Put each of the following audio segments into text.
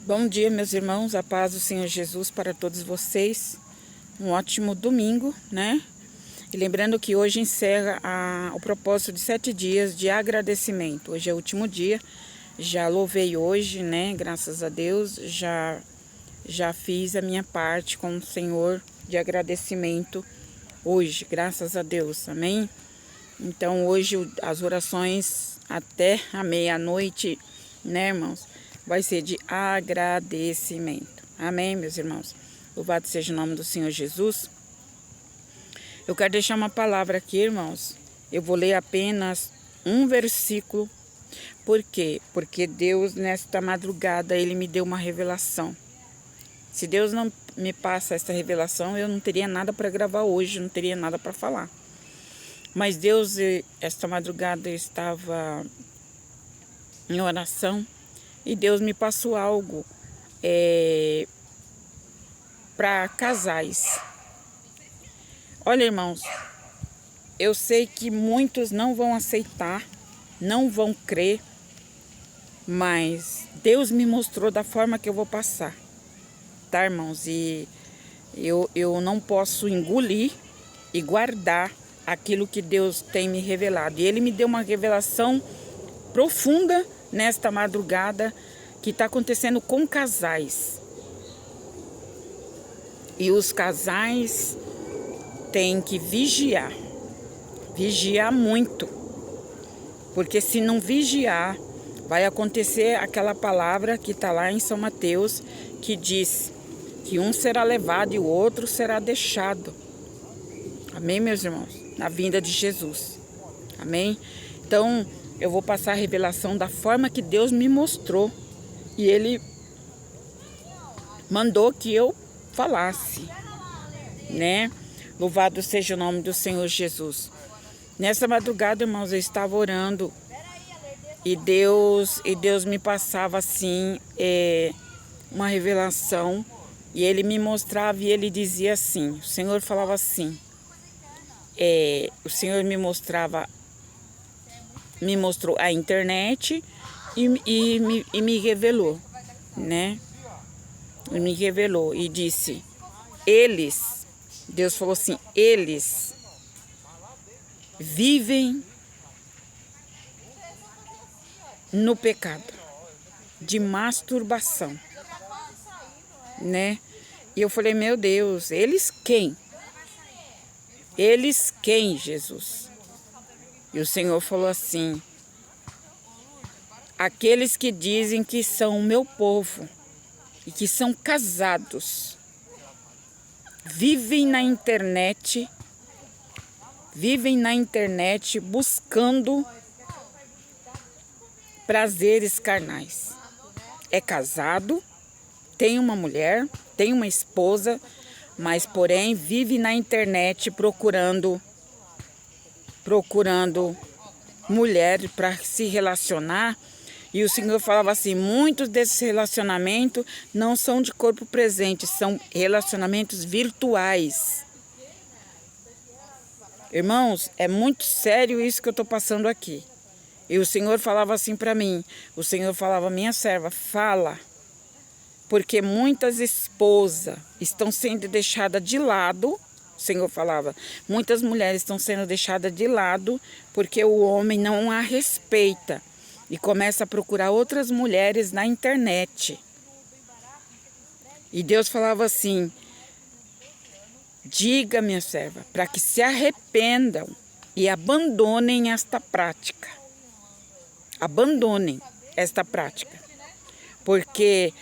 Bom dia, meus irmãos, a paz do Senhor Jesus para todos vocês. Um ótimo domingo, né? E lembrando que hoje encerra o propósito de 7 dias de agradecimento. Hoje é o último dia, já louvei hoje, né? Graças a Deus, já fiz a minha parte com o Senhor de agradecimento hoje, graças a Deus, amém? Então hoje as orações até a meia-noite, né, irmãos? Vai ser de agradecimento. Amém, meus irmãos? Louvado seja o nome do Senhor Jesus. Eu quero deixar uma palavra aqui, irmãos. Eu vou ler apenas um versículo. Por quê? Porque Deus, nesta madrugada, Ele me deu uma revelação. Se Deus não me passa essa revelação, eu não teria nada para gravar hoje, não teria nada para falar. Mas Deus, esta madrugada, eu estava em oração. E Deus me passou algo para casais. Olha, irmãos, eu sei que muitos não vão aceitar, não vão crer, mas Deus me mostrou da forma que eu vou passar, tá, irmãos? E eu não posso engolir e guardar aquilo que Deus tem me revelado. E Ele me deu uma revelação profunda nesta madrugada que está acontecendo com casais. E os casais têm que vigiar muito, porque se não vigiar, vai acontecer aquela palavra que está lá em São Mateus, que diz que um será levado e o outro será deixado. Amém, meus irmãos? Na vinda de Jesus. Amém? Então, eu vou passar a revelação da forma que Deus me mostrou. E Ele mandou que eu falasse, né? Louvado seja o nome do Senhor Jesus. Nessa madrugada, irmãos, eu estava orando. E Deus me passava assim, uma revelação. E Ele me mostrava e Ele dizia assim. O Senhor falava assim. O Senhor me mostrou a internet e me revelou, né? E me revelou e disse, Deus falou assim, eles vivem no pecado de masturbação, né? E eu falei, meu Deus, eles quem? Eles quem, Jesus? E o Senhor falou assim, aqueles que dizem que são o meu povo e que são casados, vivem na internet buscando prazeres carnais. É casado, tem uma mulher, tem uma esposa, mas porém vive na internet procurando mulher para se relacionar. E o Senhor falava assim, muitos desses relacionamentos não são de corpo presente, são relacionamentos virtuais. Irmãos, é muito sério isso que eu estou passando aqui. E o Senhor falava assim para mim, o Senhor falava, minha serva, fala, porque muitas esposas estão sendo deixadas de lado. O Senhor falava, muitas mulheres estão sendo deixadas de lado porque o homem não a respeita e começa a procurar outras mulheres na internet. E Deus falava assim, diga, minha serva, para que se arrependam e abandonem esta prática. Abandonem esta prática, porque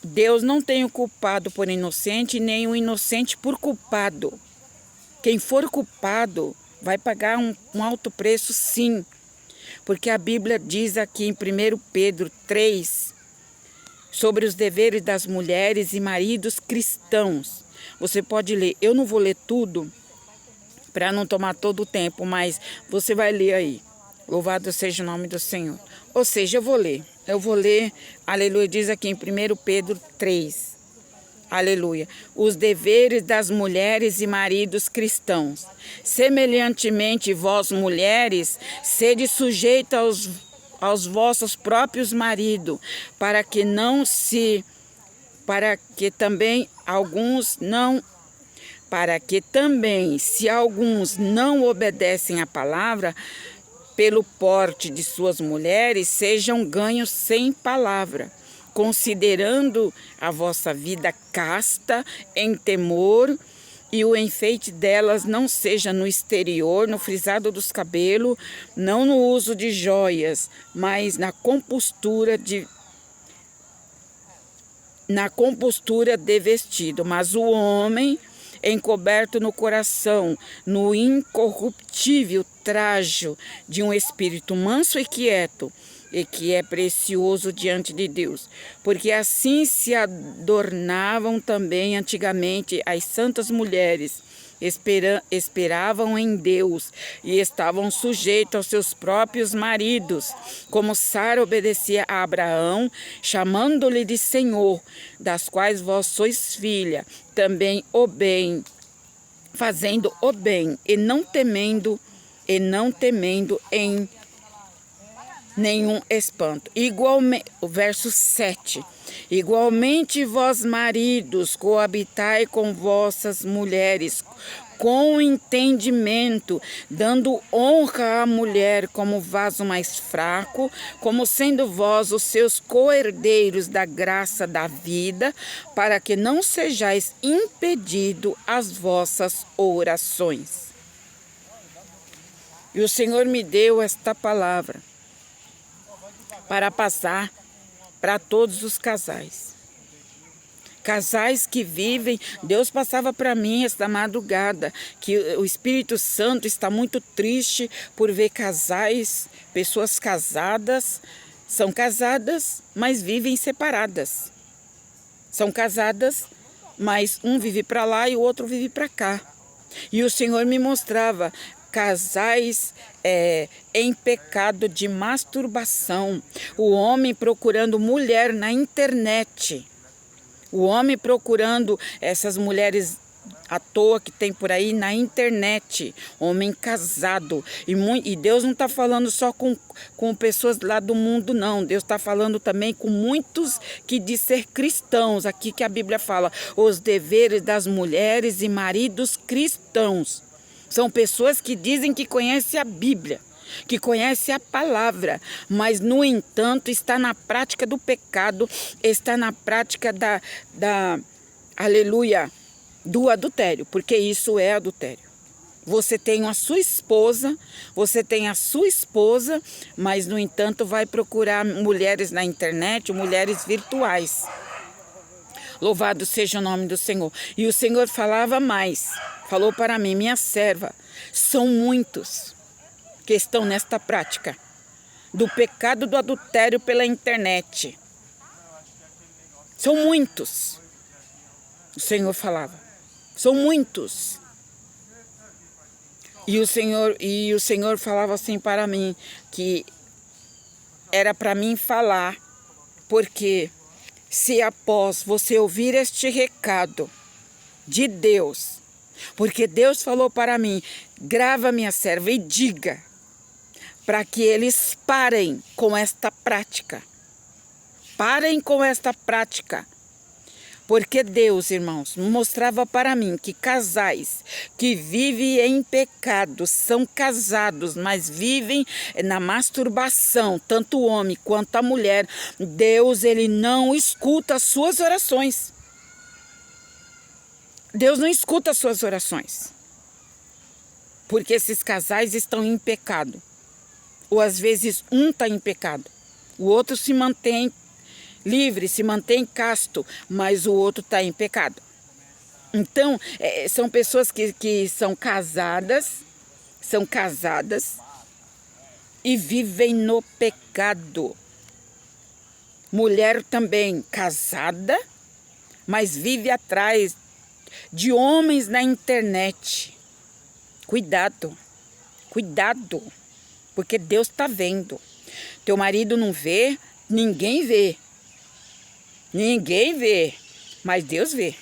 Deus não tem o culpado por inocente, nem o inocente por culpado. Quem for culpado vai pagar um alto preço, sim. Porque a Bíblia diz aqui em 1 Pedro 3, sobre os deveres das mulheres e maridos cristãos. Você pode ler, eu não vou ler tudo, para não tomar todo o tempo, mas você vai ler aí. Louvado seja o nome do Senhor. Ou seja, eu vou ler, aleluia, diz aqui em 1 Pedro 3, aleluia, os deveres das mulheres e maridos cristãos. Semelhantemente, vós mulheres, sede sujeitas aos vossos próprios maridos, para que também, se alguns não obedecem à palavra, pelo porte de suas mulheres, sejam ganhos sem palavra, considerando a vossa vida casta em temor, e o enfeite delas não seja no exterior, no frisado dos cabelos, não no uso de joias, mas na compostura de vestido. Mas o homem, encoberto no coração, no incorruptível trajo de um espírito manso e quieto, e que é precioso diante de Deus, porque assim se adornavam também antigamente as santas mulheres, esperavam em Deus e estavam sujeitos aos seus próprios maridos, como Sara obedecia a Abraão, chamando-lhe de Senhor, das quais vós sois filha, também o bem, fazendo o bem e não temendo em nenhum espanto. Igualmente, o verso 7. Igualmente vós maridos, coabitai com vossas mulheres, com entendimento, dando honra à mulher como vaso mais fraco, como sendo vós os seus co-herdeiros da graça da vida, para que não sejais impedidos as vossas orações. E o Senhor me deu esta palavra para passar para todos os casais. Casais que vivem, Deus passava para mim esta madrugada, que o Espírito Santo está muito triste por ver casais, pessoas casadas, são casadas, mas vivem separadas. São casadas, mas um vive para lá e o outro vive para cá. E o Senhor me mostrava casais em pecado de masturbação, o homem procurando mulher na internet, o homem procurando essas mulheres à toa que tem por aí na internet, homem casado, e Deus não está falando só com pessoas lá do mundo não, Deus está falando também com muitos que diz ser cristãos, aqui que a Bíblia fala, os deveres das mulheres e maridos cristãos. São pessoas que dizem que conhecem a Bíblia, que conhecem a palavra, mas, no entanto, está na prática do pecado, está na prática aleluia, do adultério, porque isso é adultério. Você tem a sua esposa, mas, no entanto, vai procurar mulheres na internet, mulheres virtuais. Louvado seja o nome do Senhor. E o Senhor falava mais. Falou para mim, minha serva, são muitos que estão nesta prática do pecado do adultério pela internet. São muitos. O Senhor falava. São muitos. E o Senhor falava assim para mim, que era para mim falar, porque se após você ouvir este recado de Deus, porque Deus falou para mim, grava minha serva e diga, para que eles parem com esta prática. Parem com esta prática. Porque Deus, irmãos, mostrava para mim que casais que vivem em pecado, são casados, mas vivem na masturbação, tanto o homem quanto a mulher, Deus, ele não escuta as suas orações. Deus não escuta as suas orações. Porque esses casais estão em pecado. Ou às vezes um está em pecado, o outro se mantém livre, se mantém casto, mas o outro está em pecado. Então, são pessoas que são casadas e vivem no pecado. Mulher também casada, mas vive atrás de homens na internet. Cuidado, cuidado, porque Deus está vendo. Teu marido não vê, ninguém vê. Ninguém vê, mas Deus vê.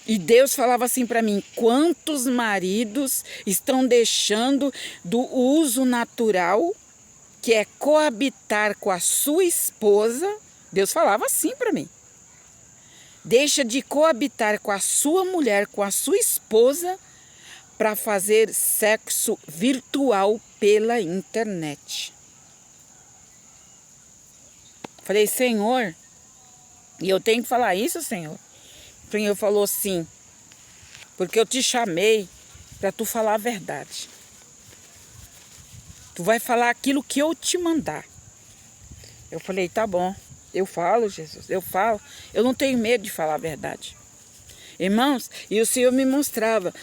E Deus falava assim para mim, quantos maridos estão deixando do uso natural que é coabitar com a sua esposa. Deus falava assim para mim. Deixa de coabitar com a sua mulher, com a sua esposa, para fazer sexo virtual pela internet. Falei, Senhor, e eu tenho que falar isso, Senhor? O Senhor falou sim, porque eu te chamei para tu falar a verdade. Tu vai falar aquilo que eu te mandar. Eu falei, tá bom, eu falo, Jesus, eu falo. Eu não tenho medo de falar a verdade. Irmãos, e o Senhor me mostrava,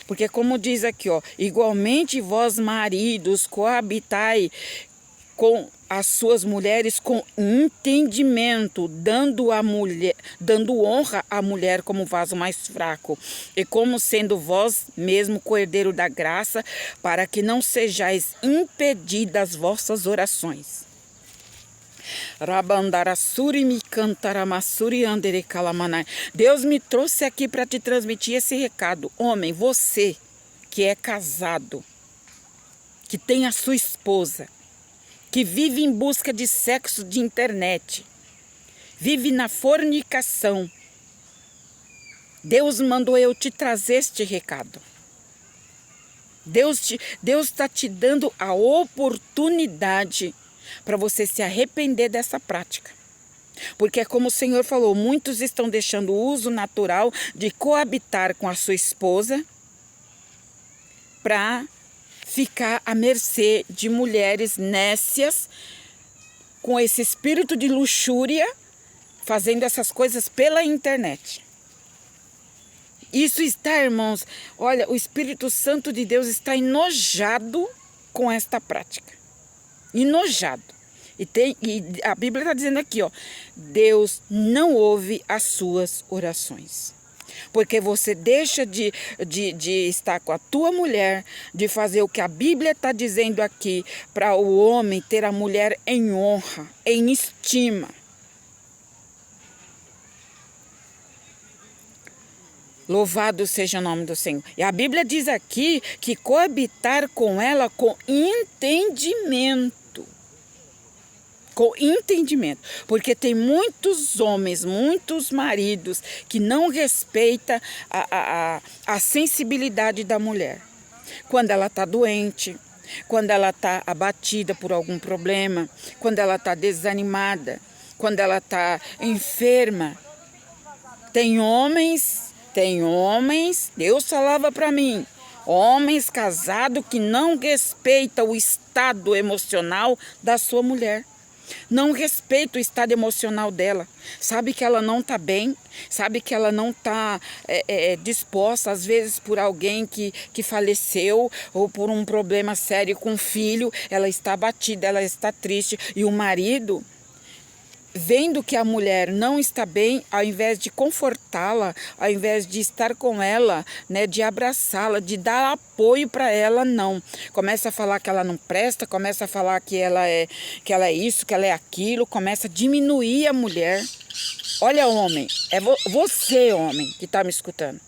porque como diz aqui, ó, igualmente vós maridos coabitai com as suas mulheres com entendimento, dando honra à mulher como vaso mais fraco, e como sendo vós mesmo co-herdeiro da graça, para que não sejais impedidas vossas orações. Deus me trouxe aqui para te transmitir esse recado. Homem, você que é casado, que tem a sua esposa, que vive em busca de sexo de internet, vive na fornicação, Deus mandou eu te trazer este recado. Deus está te dando a oportunidade para você se arrepender dessa prática. Porque é como o Senhor falou, muitos estão deixando o uso natural de coabitar com a sua esposa para ficar à mercê de mulheres nécias, com esse espírito de luxúria, fazendo essas coisas pela internet. Isso está, irmãos, olha, o Espírito Santo de Deus está enojado com esta prática. Enojado. E a Bíblia está dizendo aqui, ó, Deus não ouve as suas orações. Porque você deixa de estar com a tua mulher, de fazer o que a Bíblia está dizendo aqui, para o homem ter a mulher em honra, em estima. Louvado seja o nome do Senhor. E a Bíblia diz aqui que coabitar com ela com entendimento. Com entendimento. Porque tem muitos homens, muitos maridos que não respeitam a sensibilidade da mulher. Quando ela está doente, quando ela está abatida por algum problema, quando ela está desanimada, quando ela está enferma. Tem homens, Deus falava para mim, homens casados que não respeitam o estado emocional da sua mulher. Não respeita o estado emocional dela. Sabe que ela não está bem, sabe que ela não está disposta, às vezes por alguém que faleceu ou por um problema sério com o filho, ela está abatida, ela está triste. E o marido, vendo que a mulher não está bem, ao invés de confortá-la, ao invés de estar com ela, né, de abraçá-la, de dar apoio para ela, não. Começa a falar que ela não presta, começa a falar que ela é isso, que ela é aquilo, começa a diminuir a mulher. Olha, homem, é você, homem, que está me escutando.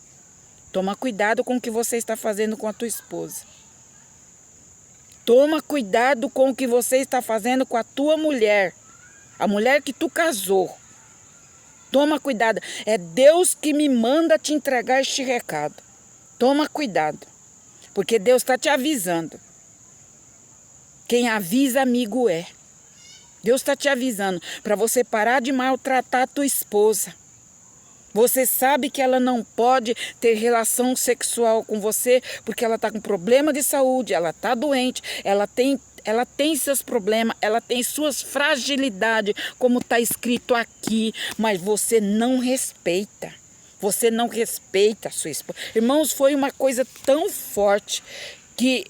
Toma cuidado com o que você está fazendo com a tua esposa. Toma cuidado com o que você está fazendo com a tua mulher. A mulher que tu casou. Toma cuidado. É Deus que me manda te entregar este recado. Toma cuidado. Porque Deus está te avisando. Quem avisa, amigo é. Deus está te avisando para você parar de maltratar a tua esposa. Você sabe que ela não pode ter relação sexual com você porque ela está com problema de saúde, ela está doente, ela tem seus problemas, ela tem suas fragilidades, como está escrito aqui, mas você não respeita. Você não respeita a sua esposa. Irmãos, foi uma coisa tão forte que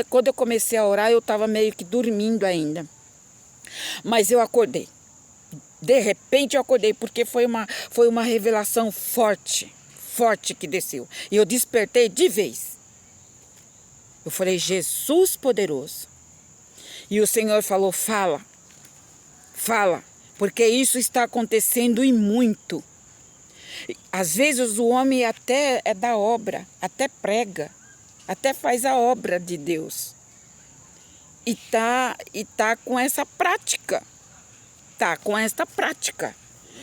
quando eu comecei a orar, eu estava meio que dormindo ainda. Mas eu acordei. De repente eu acordei, porque foi uma revelação forte que desceu. E eu despertei de vez. Eu falei, Jesus poderoso. E o Senhor falou, fala, porque isso está acontecendo e muito. Às vezes o homem até é da obra, até prega, até faz a obra de Deus. e tá com essa prática. Tá com esta prática.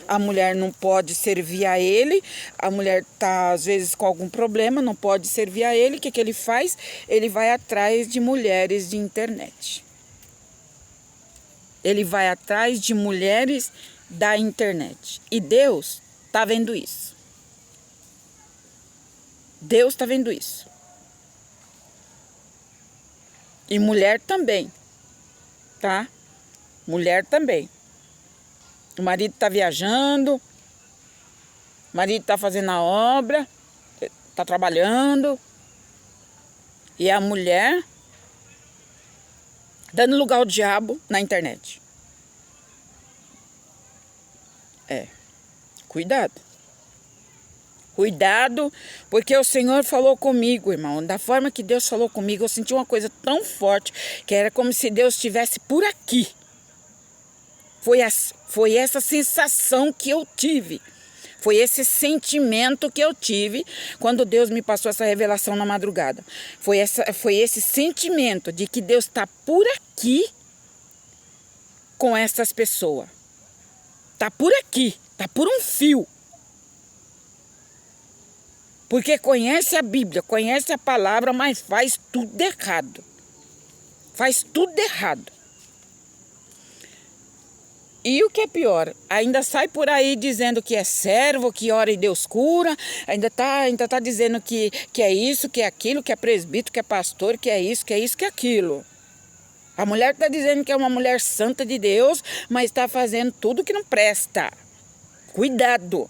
A mulher não pode servir a ele, a mulher tá às vezes com algum problema, não pode servir a ele, o que ele faz? Ele vai atrás de mulheres de internet. Ele vai atrás de mulheres da internet. E Deus tá vendo isso. Deus tá vendo isso. E mulher também, tá? Mulher também. O marido está viajando, o marido está fazendo a obra, está trabalhando. E a mulher dando lugar ao diabo na internet. Cuidado. Cuidado, porque o Senhor falou comigo, irmão. Da forma que Deus falou comigo, eu senti uma coisa tão forte, que era como se Deus estivesse por aqui. Foi essa sensação que eu tive. Foi esse sentimento que eu tive quando Deus me passou essa revelação na madrugada. Foi esse sentimento de que Deus está por aqui com essas pessoas. Está por aqui, está por um fio. Porque conhece a Bíblia, conhece a palavra, mas faz tudo errado. Faz tudo errado. E o que é pior, ainda sai por aí dizendo que é servo, que ora e Deus cura, ainda tá dizendo que é isso, que é aquilo, que é presbítero, que é pastor, que é isso, que é aquilo. A mulher está dizendo que é uma mulher santa de Deus, mas está fazendo tudo que não presta. Cuidado.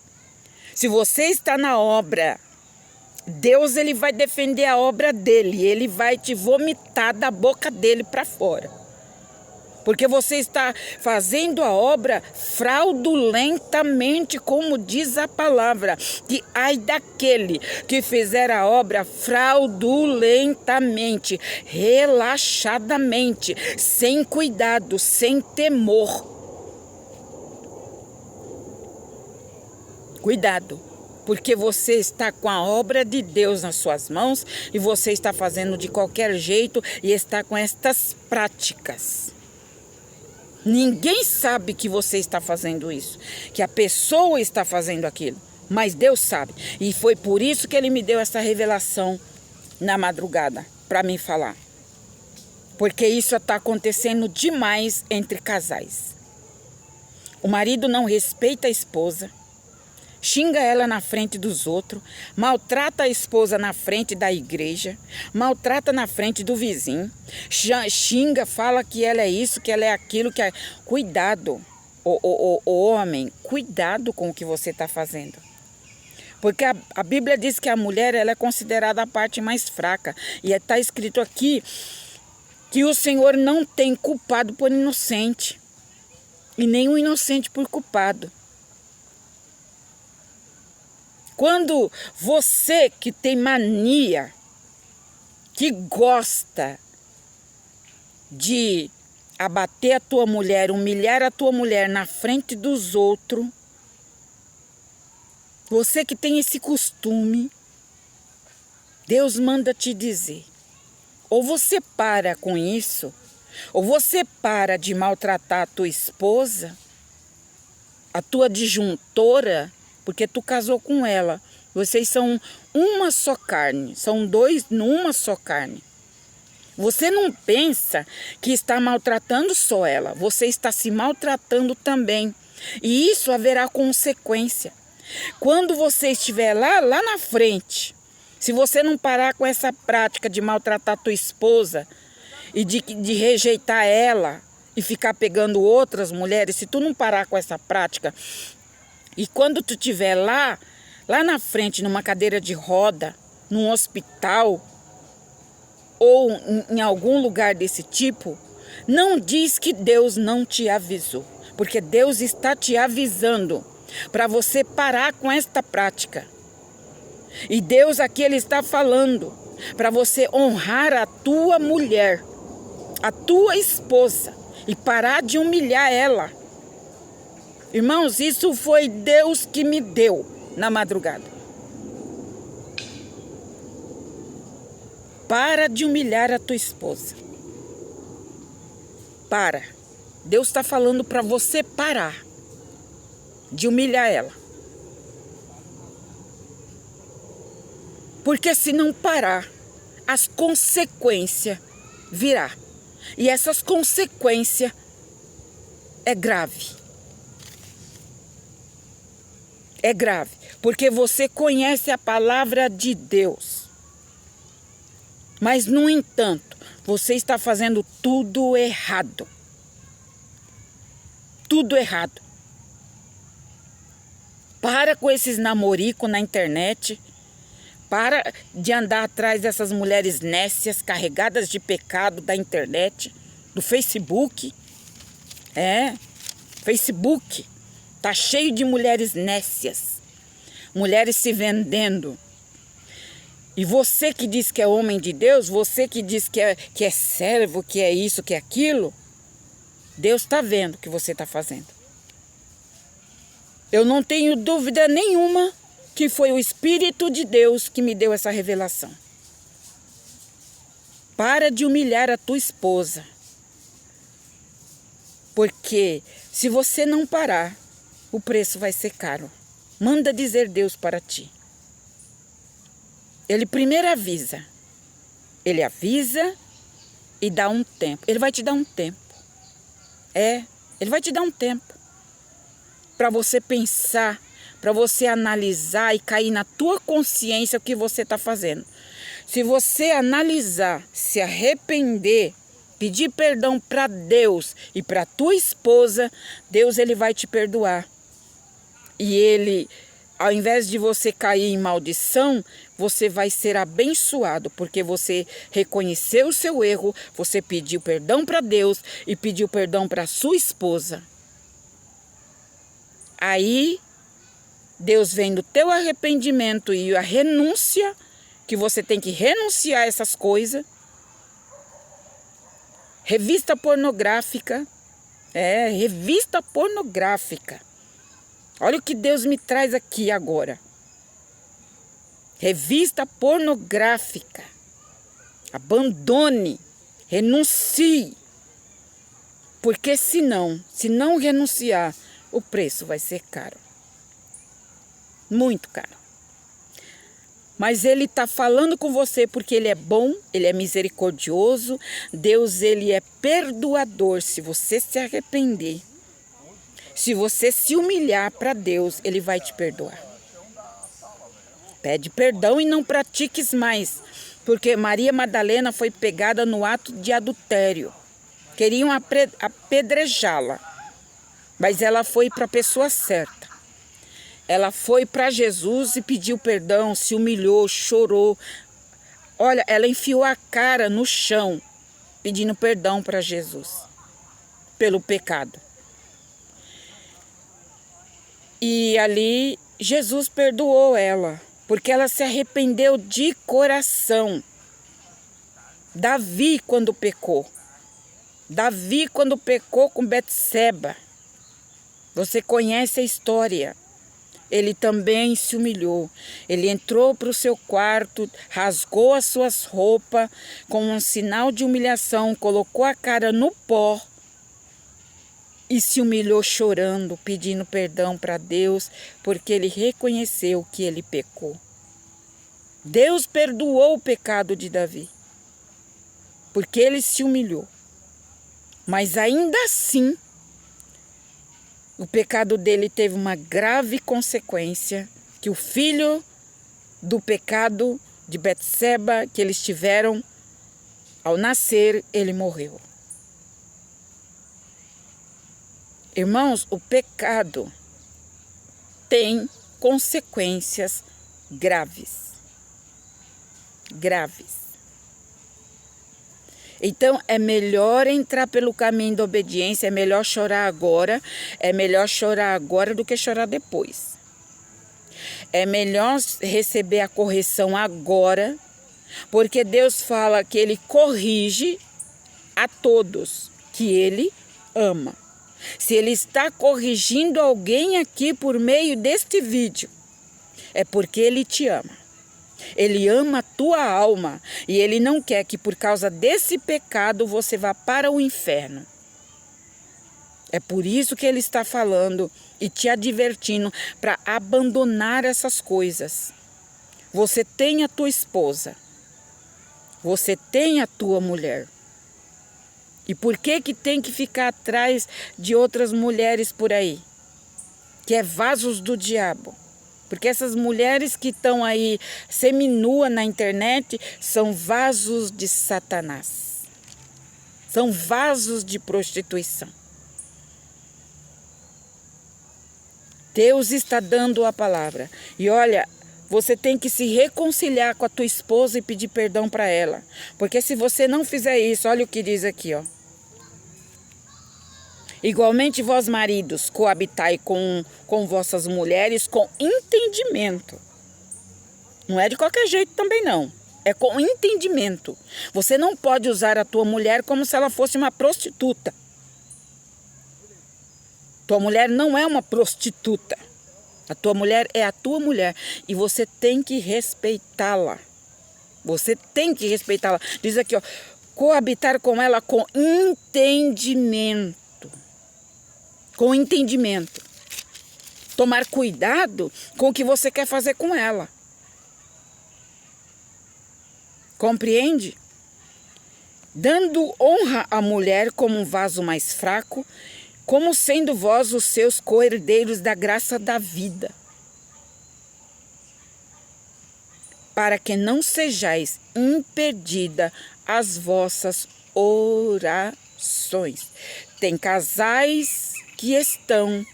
Se você está na obra, Deus ele vai defender a obra dele, ele vai te vomitar da boca dele para fora. Porque você está fazendo a obra fraudulentamente, como diz a palavra. Que ai daquele que fizer a obra fraudulentamente, relaxadamente, sem cuidado, sem temor. Cuidado, porque você está com a obra de Deus nas suas mãos e você está fazendo de qualquer jeito e está com estas práticas. Ninguém sabe que você está fazendo isso, que a pessoa está fazendo aquilo, mas Deus sabe. E foi por isso que Ele me deu essa revelação na madrugada, para mim falar. Porque isso está acontecendo demais entre casais. O marido não respeita a esposa, xinga ela na frente dos outros, maltrata a esposa na frente da igreja, maltrata na frente do vizinho, xinga, fala que ela é isso, que ela é aquilo, que é... Cuidado, o homem, cuidado com o que você está fazendo. Porque a Bíblia diz que a mulher ela é considerada a parte mais fraca. E está escrito aqui que o Senhor não tem culpado por inocente, e nem o inocente por culpado. Quando você que tem mania, que gosta de abater a tua mulher, humilhar a tua mulher na frente dos outros, você que tem esse costume, Deus manda te dizer, ou você para com isso, ou você para de maltratar a tua esposa, a tua disjuntora, porque tu casou com ela. Vocês são uma só carne. São dois numa só carne. Você não pensa que está maltratando só ela. Você está se maltratando também. E isso haverá consequência. Quando você estiver lá na frente, se você não parar com essa prática de maltratar tua esposa e de rejeitar ela e ficar pegando outras mulheres, se tu não parar com essa prática... E quando tu estiver lá na frente, numa cadeira de roda, num hospital, ou em algum lugar desse tipo, não diz que Deus não te avisou. Porque Deus está te avisando para você parar com esta prática. E Deus aqui Ele está falando para você honrar a tua mulher, a tua esposa, e parar de humilhar ela. Irmãos, isso foi Deus que me deu na madrugada. Para de humilhar a tua esposa. Para. Deus está falando para você parar de humilhar ela. Porque se não parar, as consequências virá. E essas consequências é grave. É grave. Porque você conhece a palavra de Deus. Mas, no entanto, você está fazendo tudo errado. Tudo errado. Para com esses namoricos na internet. Para de andar atrás dessas mulheres nécias, carregadas de pecado da internet, do Facebook. Facebook tá cheio de mulheres nécias. Mulheres se vendendo. E você que diz que é homem de Deus, você que diz que é servo, que é isso, que é aquilo, Deus está vendo o que você está fazendo. Eu não tenho dúvida nenhuma que foi o Espírito de Deus que me deu essa revelação. Para de humilhar a tua esposa. Porque se você não parar, o preço vai ser caro. Manda dizer Deus para ti. Ele primeiro avisa. Ele avisa e dá um tempo. Ele vai te dar um tempo. Ele vai te dar um tempo. Para você pensar, para você analisar e cair na tua consciência o que você está fazendo. Se você analisar, se arrepender, pedir perdão para Deus e para tua esposa, Deus ele vai te perdoar. E ele, ao invés de você cair em maldição, você vai ser abençoado, porque você reconheceu o seu erro, você pediu perdão para Deus e pediu perdão para sua esposa. Aí, Deus vendo o teu arrependimento e a renúncia, que você tem que renunciar a essas coisas. Revista pornográfica. Revista pornográfica. Olha o que Deus me traz aqui agora. Revista pornográfica. Abandone. Renuncie. Porque se não renunciar, o preço vai ser caro. Muito caro. Mas ele está falando com você porque ele é bom, ele é misericordioso. Deus, ele é perdoador. Se você se arrepender, se você se humilhar para Deus, ele vai te perdoar. Pede perdão e não pratiques mais. Porque Maria Madalena foi pegada no ato de adultério. Queriam apedrejá-la. Mas ela foi para a pessoa certa. Ela foi para Jesus e pediu perdão, se humilhou, chorou. Olha, ela enfiou a cara no chão, pedindo perdão para Jesus, pelo pecado. E ali, Jesus perdoou ela, porque ela se arrependeu de coração. Davi, quando pecou com Betseba, você conhece a história. Ele também se humilhou. Ele entrou para o seu quarto, rasgou as suas roupas, com um sinal de humilhação, colocou a cara no pó e se humilhou chorando, pedindo perdão para Deus, porque ele reconheceu que ele pecou. Deus perdoou o pecado de Davi, porque ele se humilhou. Mas ainda assim, o pecado dele teve uma grave consequência, que o filho do pecado de Betseba que eles tiveram, ao nascer, ele morreu. Irmãos, o pecado tem consequências graves. Graves. Então, é melhor entrar pelo caminho da obediência, é melhor chorar agora do que chorar depois. É melhor receber a correção agora, porque Deus fala que Ele corrige a todos, que Ele ama. Se Ele está corrigindo alguém aqui por meio deste vídeo, é porque Ele te ama. Ele ama a tua alma e Ele não quer que por causa desse pecado você vá para o inferno. É por isso que ele está falando e te advertindo para abandonar essas coisas. Você tem a tua esposa. Você tem a tua mulher. E por que tem que ficar atrás de outras mulheres por aí? Que é vasos do diabo. Porque essas mulheres que estão aí seminua na internet são vasos de Satanás. São vasos de prostituição. Deus está dando a palavra. E olha, você tem que se reconciliar com a tua esposa e pedir perdão para ela. Porque se você não fizer isso, olha o que diz aqui, ó. Igualmente vós maridos, coabitai com vossas mulheres com entendimento. Não é de qualquer jeito também não. É com entendimento. Você não pode usar a tua mulher como se ela fosse uma prostituta. Tua mulher não é uma prostituta. A tua mulher é a tua mulher. E você tem que respeitá-la. Você tem que respeitá-la. Diz aqui, ó. Coabitar com ela com entendimento. Com entendimento. Tomar cuidado com o que você quer fazer com ela. Compreende? Dando honra à mulher como um vaso mais fraco, como sendo vós os seus co-herdeiros da graça da vida, para que não sejais impedida as vossas orações. Tem casais que estão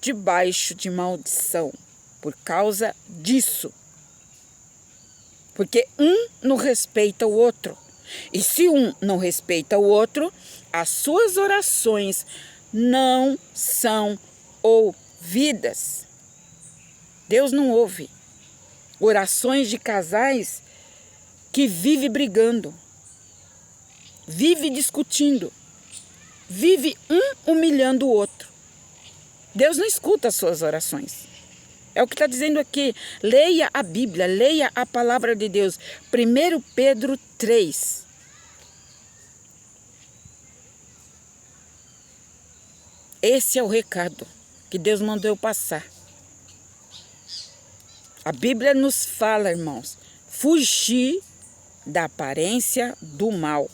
debaixo de maldição por causa disso. Porque um não respeita o outro. E se um não respeita o outro, as suas orações não são ouvidas. Deus não ouve orações de casais que vive brigando, vive discutindo, vive um humilhando o outro. Deus não escuta as suas orações. É o que está dizendo aqui. Leia a Bíblia, leia a palavra de Deus. 1 Pedro 3. Esse é o recado que Deus mandou eu passar. A Bíblia nos fala, irmãos, fugir da aparência do mal.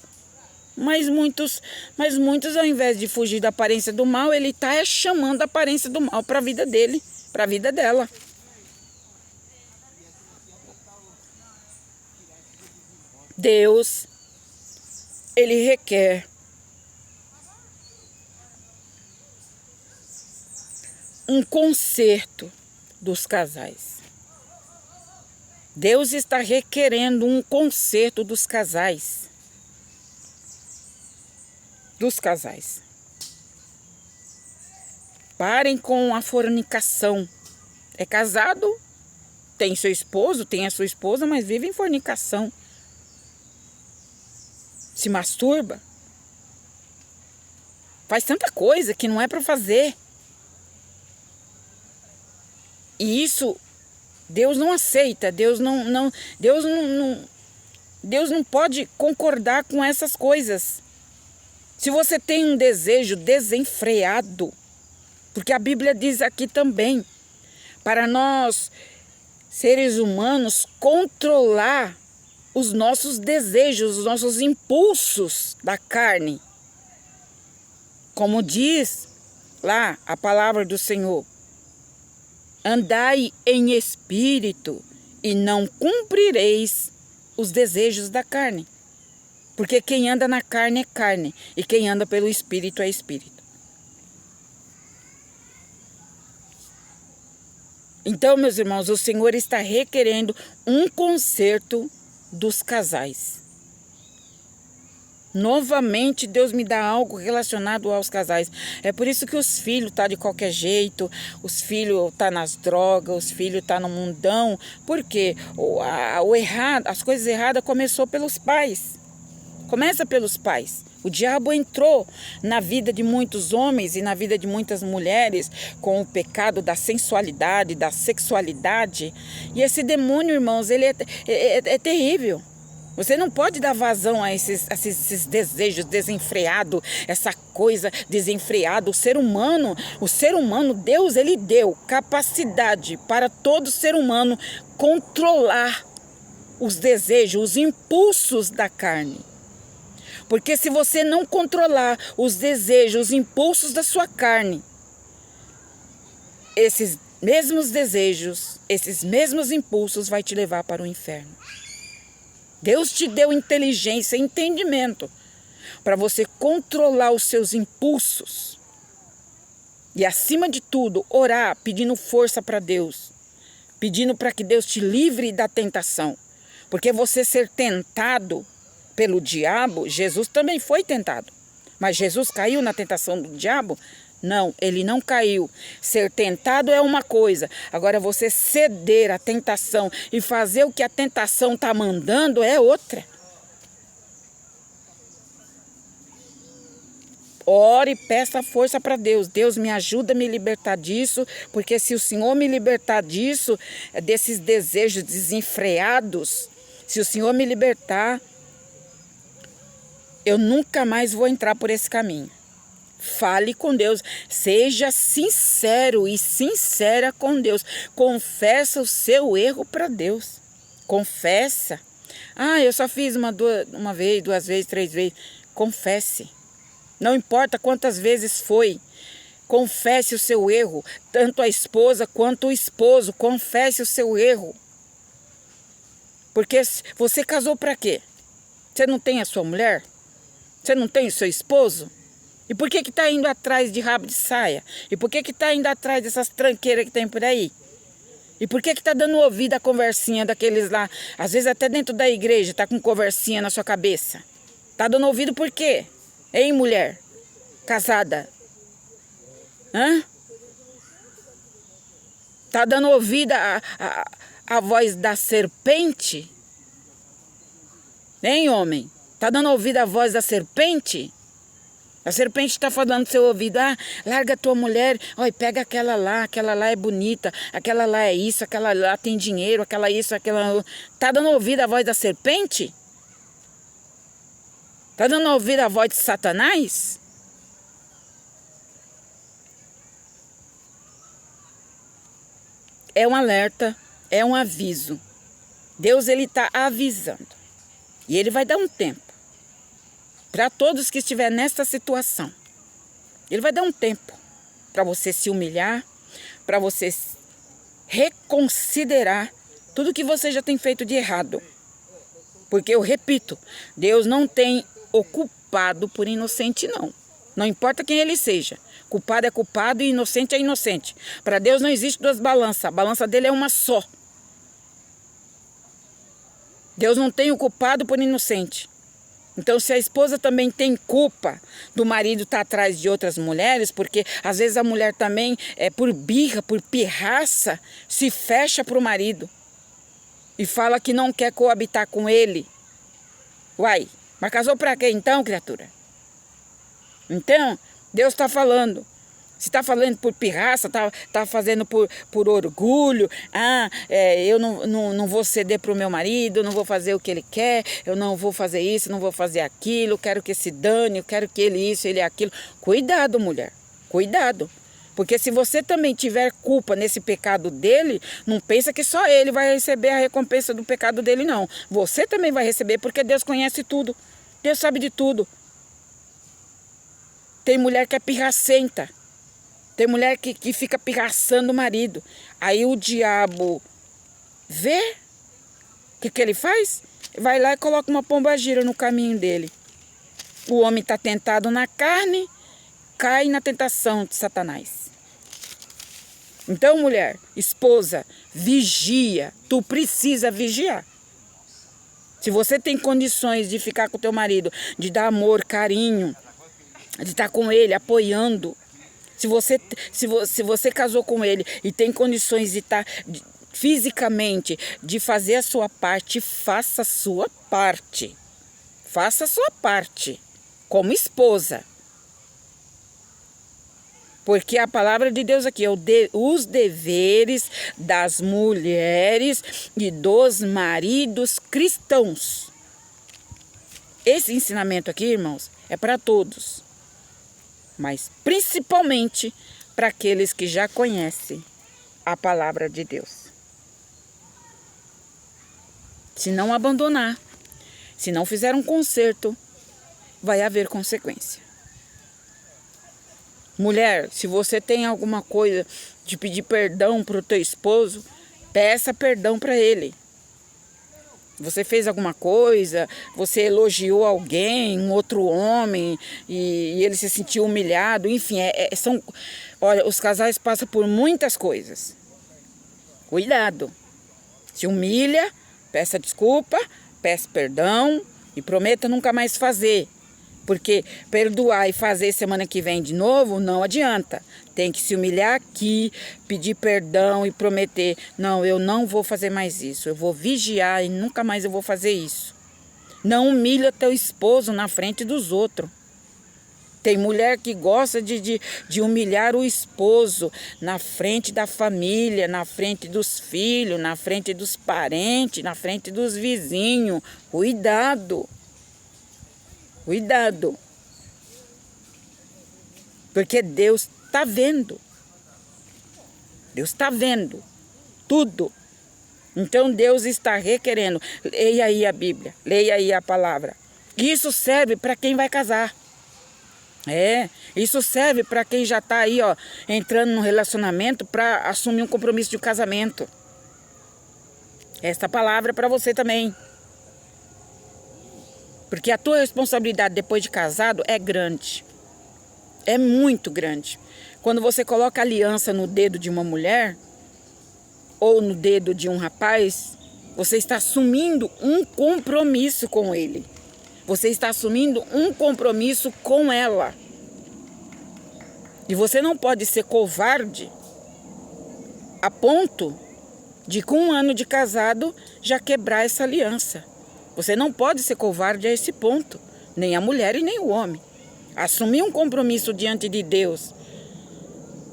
Mas muitos, ao invés de fugir da aparência do mal, ele está chamando a aparência do mal para a vida dele, para a vida dela. Deus, ele requer um conserto dos casais. Deus está requerendo um conserto dos casais. Dos casais. Parem com a fornicação. É casado, tem seu esposo, tem a sua esposa, mas vive em fornicação. Se masturba. Faz tanta coisa que não é para fazer. E isso Deus não aceita. Deus não pode concordar com essas coisas. Se você tem um desejo desenfreado, porque a Bíblia diz aqui também, para nós, seres humanos, controlar os nossos desejos, os nossos impulsos da carne. Como diz lá a palavra do Senhor, andai em espírito e não cumprireis os desejos da carne. Porque quem anda na carne é carne, e quem anda pelo Espírito é Espírito. Então, meus irmãos, o Senhor está requerendo um conserto dos casais. Novamente, Deus me dá algo relacionado aos casais. É por isso que os filhos estão de qualquer jeito, os filhos estão nas drogas, os filhos estão no mundão. Por quê? O errado, as coisas erradas começou pelos pais. Começa pelos pais. O diabo entrou na vida de muitos homens e na vida de muitas mulheres com o pecado da sensualidade, da sexualidade. E esse demônio, irmãos, ele é terrível. Você não pode dar vazão a esses desejos desenfreados, essa coisa desenfreada. O ser humano, Deus, ele deu capacidade para todo ser humano controlar os desejos, os impulsos da carne. Porque se você não controlar os desejos, os impulsos da sua carne, esses mesmos desejos, esses mesmos impulsos vai te levar para o inferno. Deus te deu inteligência e entendimento para você controlar os seus impulsos. E acima de tudo, orar, pedindo força para Deus. Pedindo para que Deus te livre da tentação. Porque você ser tentado pelo diabo, Jesus também foi tentado. Mas Jesus caiu na tentação do diabo? Não, ele não caiu. Ser tentado é uma coisa. Agora você ceder à tentação e fazer o que a tentação está mandando é outra. Ore e peça força para Deus. Deus, me ajuda a me libertar disso, porque se o Senhor me libertar disso, desses desejos desenfreados, se o Senhor me libertar, eu nunca mais vou entrar por esse caminho. Fale com Deus, seja sincero e sincera com Deus. Confessa o seu erro para Deus. Confessa. Ah, eu só fiz uma vez, 2 vezes, 3 vezes. Confesse. Não importa quantas vezes foi. Confesse o seu erro. Tanto a esposa quanto o esposo. Confesse o seu erro. Porque você casou para quê? Você não tem a sua mulher? Você não tem o seu esposo? E por que está indo atrás de rabo de saia? E por que está indo atrás dessas tranqueiras que tem por aí? E por que está dando ouvido à conversinha daqueles lá? Às vezes até dentro da igreja está com conversinha na sua cabeça. Está dando ouvido por quê? Hein, mulher? Casada? Hã? Está dando ouvido à voz da serpente? Hein, homem? Está dando ouvido à voz da serpente? A serpente está falando no seu ouvido, larga a tua mulher, olha, pega aquela lá é bonita, aquela lá é isso, aquela lá tem dinheiro, aquela isso, aquela... Está dando ouvido à voz da serpente? Está dando ouvido à voz de Satanás? É um alerta, é um aviso. Deus, ele está avisando. E ele vai dar um tempo. Para todos que estiverem nesta situação. Ele vai dar um tempo para você se humilhar, para você reconsiderar tudo que você já tem feito de errado. Porque eu repito, Deus não tem o culpado por inocente, não. Não importa quem ele seja. Culpado é culpado e inocente é inocente. Para Deus não existe 2 balanças. A balança dele é uma só. Deus não tem o culpado por inocente. Então, se a esposa também tem culpa do marido estar atrás de outras mulheres, porque às vezes a mulher também, por birra, por pirraça, se fecha para o marido e fala que não quer coabitar com ele. Uai, mas casou para quê então, criatura? Então, Deus está falando. Se está falando por pirraça, está fazendo por orgulho. Eu não vou ceder para o meu marido, não vou fazer o que ele quer, eu não vou fazer isso, não vou fazer aquilo, quero que se dane, eu quero que ele isso, ele aquilo. Cuidado, mulher, cuidado. Porque se você também tiver culpa nesse pecado dele, não pensa que só ele vai receber a recompensa do pecado dele, não. Você também vai receber, porque Deus conhece tudo. Deus sabe de tudo. Tem mulher que é pirracenta. Tem mulher que fica pirraçando o marido. Aí o diabo vê o que ele faz? Vai lá e coloca uma pombagira no caminho dele. O homem está tentado na carne, cai na tentação de Satanás. Então, mulher, esposa, vigia. Tu precisa vigiar. Se você tem condições de ficar com o teu marido, de dar amor, carinho, de estar com ele, apoiando. Se você casou com ele e tem condições de estar fisicamente, de fazer a sua parte, faça a sua parte. Faça a sua parte, como esposa. Porque a palavra de Deus aqui é os deveres das mulheres e dos maridos cristãos. esse ensinamento aqui, irmãos, é para todos. Mas principalmente para aqueles que já conhecem a palavra de Deus. Se não abandonar, se não fizer um conserto, vai haver consequência. Mulher, se você tem alguma coisa de pedir perdão para o teu esposo, peça perdão para ele. Você fez alguma coisa, você elogiou alguém, um outro homem, e ele se sentiu humilhado, enfim, olha, os casais passam por muitas coisas. Cuidado. Se humilha, peça desculpa, peça perdão e prometa nunca mais fazer. Porque perdoar e fazer semana que vem de novo não adianta. Tem que se humilhar aqui, pedir perdão e prometer: não, eu não vou fazer mais isso. Eu vou vigiar e nunca mais eu vou fazer isso. Não humilha teu esposo na frente dos outros. Tem mulher que gosta de humilhar o esposo na frente da família, na frente dos filhos, na frente dos parentes, na frente dos vizinhos. Cuidado! Cuidado! Porque Deus está vendo. Deus está vendo tudo. Então Deus está requerendo. Leia aí a Bíblia, leia aí a palavra. Isso serve para quem vai casar. Isso serve para quem já está aí, ó, entrando no relacionamento para assumir um compromisso de casamento. Esta palavra é para você também. Porque a tua responsabilidade depois de casado é grande. É muito grande. Quando você coloca aliança no dedo de uma mulher ou no dedo de um rapaz, você está assumindo um compromisso com ele. Você está assumindo um compromisso com ela. E você não pode ser covarde a ponto de, com 1 ano de casado, já quebrar essa aliança. Você não pode ser covarde a esse ponto, nem a mulher e nem o homem. Assumir um compromisso diante de Deus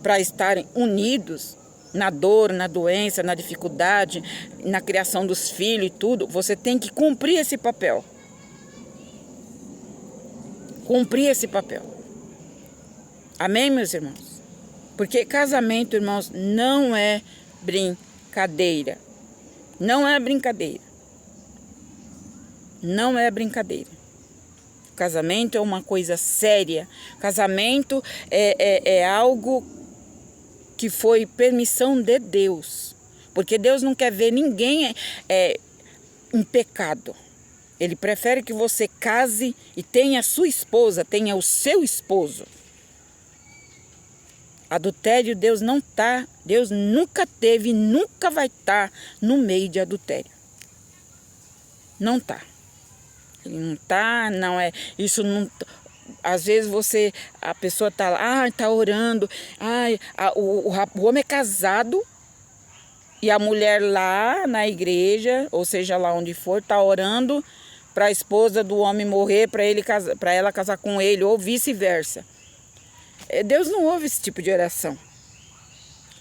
para estarem unidos na dor, na doença, na dificuldade, na criação dos filhos e tudo, você tem que cumprir esse papel. Cumprir esse papel. Amém, meus irmãos? Porque casamento, irmãos, não é brincadeira. Não é brincadeira. Não é brincadeira. Casamento é uma coisa séria. Casamento é algo que foi permissão de Deus. Porque Deus não quer ver ninguém em pecado. Ele prefere que você case e tenha a sua esposa, tenha o seu esposo. Adultério, Deus não está, Deus nunca teve e nunca vai estar no meio de adultério. Não está. Ele não está, não é, isso não, às vezes a pessoa está lá, está orando, o homem é casado e a mulher lá na igreja, ou seja, lá onde for, está orando para a esposa do homem morrer, para ela casar com ele, ou vice-versa. Deus não ouve esse tipo de oração.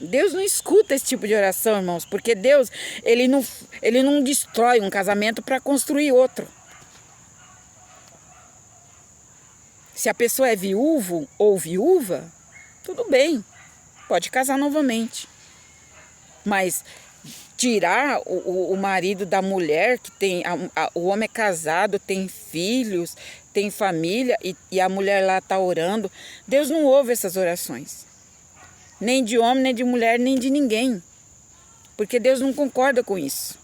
Deus não escuta esse tipo de oração, irmãos, porque Deus, ele não destrói um casamento para construir outro. Se a pessoa é viúvo ou viúva, tudo bem, pode casar novamente. Mas tirar o marido da mulher, que tem o homem é casado, tem filhos, tem família, e a mulher lá está orando, Deus não ouve essas orações. Nem de homem, nem de mulher, nem de ninguém. Porque Deus não concorda com isso.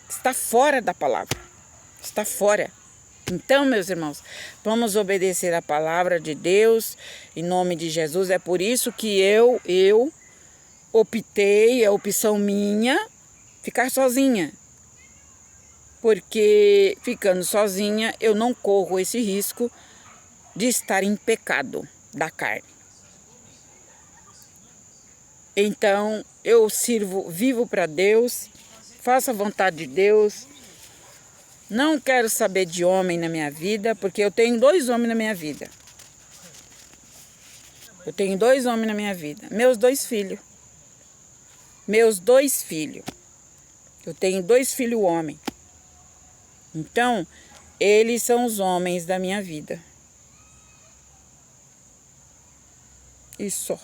Está fora da palavra. Está fora. Então, meus irmãos, vamos obedecer a palavra de Deus, em nome de Jesus. É por isso que eu optei, é opção minha, ficar sozinha. Porque ficando sozinha, eu não corro esse risco de estar em pecado da carne. Então, eu vivo para Deus, faço a vontade de Deus. Não quero saber de homem na minha vida, porque eu tenho 2 homens na minha vida. Eu tenho 2 homens na minha vida. Meus 2 filhos. Meus 2 filhos. Eu tenho 2 filhos homens. Então, Eles são os homens da minha vida. Isso.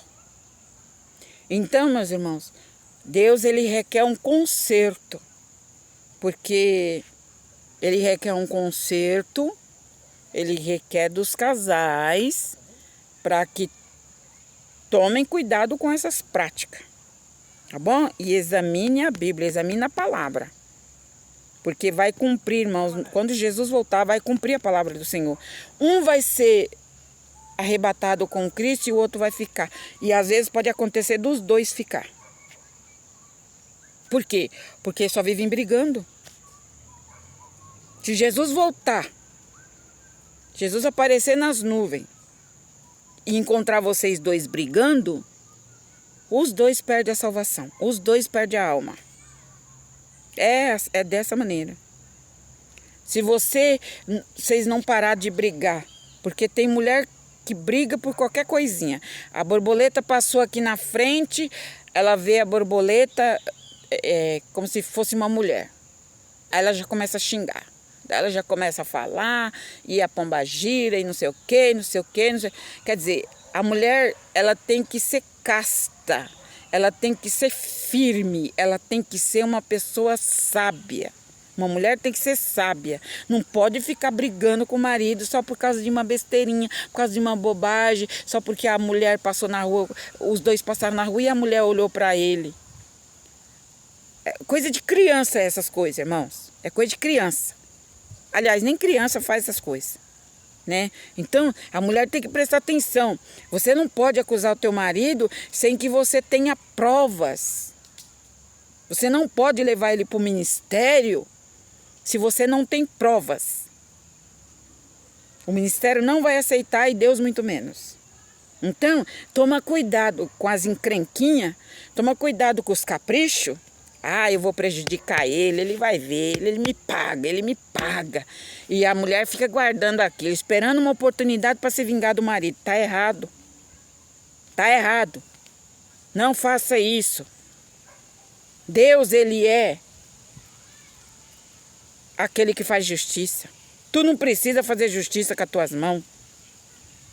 Então, meus irmãos, Deus, ele requer um conserto. Porque ele requer um conserto, ele requer dos casais para que tomem cuidado com essas práticas. Tá bom? E examine a Bíblia, examine a palavra. Porque vai cumprir, irmãos, quando Jesus voltar, vai cumprir a palavra do Senhor. Um vai ser arrebatado com Cristo e o outro vai ficar. E às vezes pode acontecer dos dois ficar. Por quê? Porque só vivem brigando. Se Jesus voltar, Jesus aparecer nas nuvens e encontrar vocês dois brigando, os dois perdem a salvação. Os dois perdem a alma. É dessa maneira. Se vocês não parar de brigar, porque tem mulher que briga por qualquer coisinha. A borboleta passou aqui na frente, ela vê a borboleta como se fosse uma mulher. Aí ela já começa a xingar. Ela já começa a falar, e a pomba gira, e não sei o quê, não sei o quê. Não sei. Quer dizer, a mulher, ela tem que ser casta. Ela tem que ser firme, ela tem que ser uma pessoa sábia. Uma mulher tem que ser sábia. Não pode ficar brigando com o marido só por causa de uma besteirinha, por causa de uma bobagem, só porque a mulher passou na rua, os dois passaram na rua e a mulher olhou para ele. É coisa de criança essas coisas, irmãos. É coisa de criança. Aliás, nem criança faz essas coisas. Né? Então, a mulher tem que prestar atenção. Você não pode acusar o teu marido sem que você tenha provas. Você não pode levar ele para o ministério se você não tem provas. O ministério não vai aceitar e Deus muito menos. Então, toma cuidado com as encrenquinhas, toma cuidado com os caprichos. Ah, eu vou prejudicar ele vai ver, ele me paga. E a mulher fica guardando aquilo, esperando uma oportunidade para se vingar do marido. Tá errado. Tá errado. Não faça isso. Deus, ele é aquele que faz justiça. Tu não precisa fazer justiça com as tuas mãos.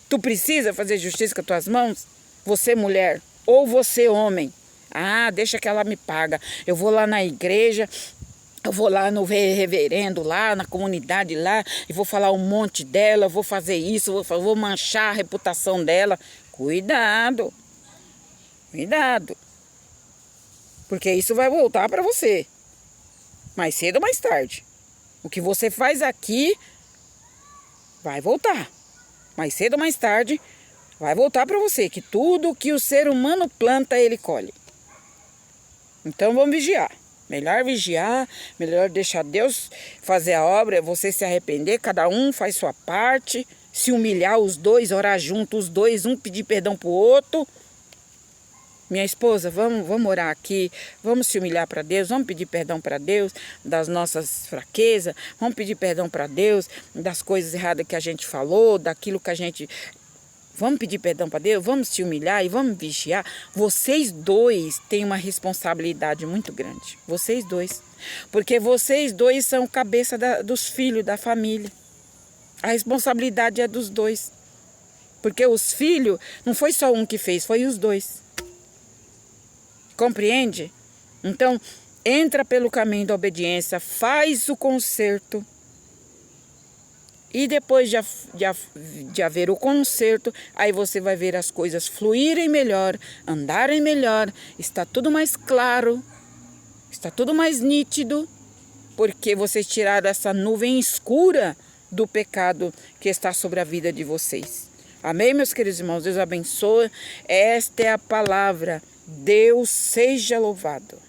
Tu precisa fazer justiça com as tuas mãos? Você, mulher, ou você, homem. Ah, deixa que ela me paga. Eu vou lá na igreja, eu vou lá no reverendo, lá na comunidade lá, e vou falar um monte dela, vou fazer isso, vou manchar a reputação dela. Cuidado. Cuidado. Porque isso vai voltar para você. Mais cedo ou mais tarde. O que você faz aqui vai voltar. Mais cedo ou mais tarde vai voltar para você. Que tudo que o ser humano planta, ele colhe. Então vamos vigiar. Melhor vigiar, melhor deixar Deus fazer a obra, você se arrepender, cada um faz sua parte, se humilhar os dois, orar junto os dois, um pedir perdão pro outro. Minha esposa, vamos orar aqui, vamos se humilhar para Deus, vamos pedir perdão para Deus das nossas fraquezas, vamos pedir perdão para Deus das coisas erradas que a gente falou, daquilo que a gente... Vamos pedir perdão para Deus, vamos se humilhar e vamos vigiar. Vocês dois têm uma responsabilidade muito grande. Vocês dois. Porque vocês dois são cabeça dos filhos, da família. A responsabilidade é dos dois. Porque os filhos, não foi só um que fez, foi os dois. Compreende? Então, entra pelo caminho da obediência, faz o conserto. E depois de haver o conserto, aí você vai ver as coisas fluírem melhor, andarem melhor, está tudo mais claro, está tudo mais nítido, porque vocês tiraram essa nuvem escura do pecado que está sobre a vida de vocês. Amém, meus queridos irmãos? Deus abençoe. Esta é a palavra. Deus seja louvado.